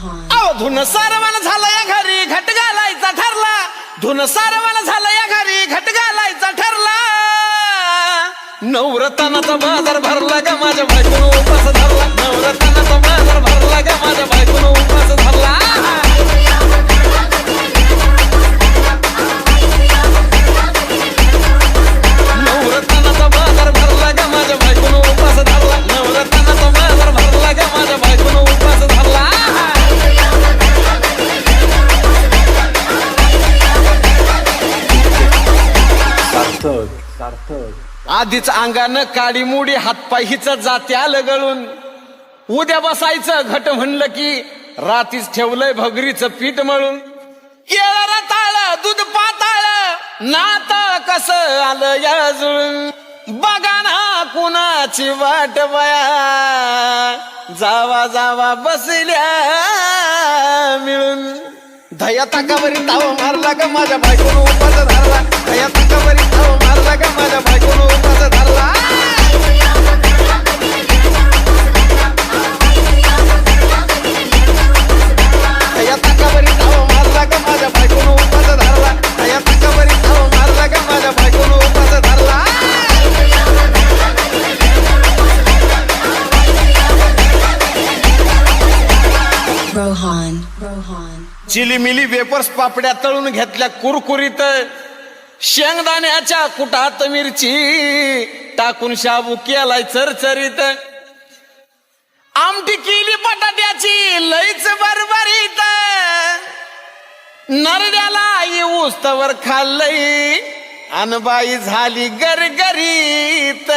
अहो धुन सारवान झालं या घरी घट घालायचा ठरला, धुन सारवान झालं या घरी घट घालायचा ठरला। नवरत्नाचा बाजार भरला ग माझ्या बायकोनं उपास धरला, नवरत्नाचा बाजार भरला ग माझ्या बायकोनं उपास धरला। नवरत्नाचा बाजार भरला ग माझ्या बायकोनं उपास धरला, नवरत्नाचा बाजार भरला ग माझ्या बायकोनं उपास धरला। सार्थक सार्थक आधीच अंगानं काडी मुडी हातपाय हिच जाते आलं गळून, उद्या बसायचं घट म्हणलं की रातीच ठेवलंय भगरीचं पीठ मळून। केळ रताळ दूध पाताळ नात कसं आलं या जुळून, बघा ना कुणाची वाट बया जावा जावा बसल्या मिळून। धया ताकावरी ताव मारला ग माझ्या बायकोनं उपास धरला, धया ताकावरी ताव मारला ग माझ्या बायकोनं उपास धरला। धया ताकावरी ताव मारला ग माझ्या बायकोनं उपास धरला, धया ताकावरी ताव मारला ग माझ्या बायकोनं उपास धरला। Rohan. चिलीमिली वेपर्स पापड्या तळून घेतल्या कुरकुरीत, शेंगदाण्याच्या कुटात मिरची टाकून शाबू केलाय चरचरीत, आमटी केली बटाट्याची लईच बरबरीत, नरड्याला येऊस तवर खाल्लई अनबाई झाली गरगरीत।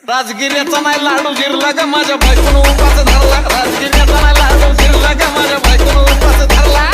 राजगिऱ्याचा नाही लाडू जिरला ग माझ्या बायकोनं उपास धरला, राजगिऱ्याचा नाही लाडू जिरला ग माझ्या बायकोनं उपास धरला।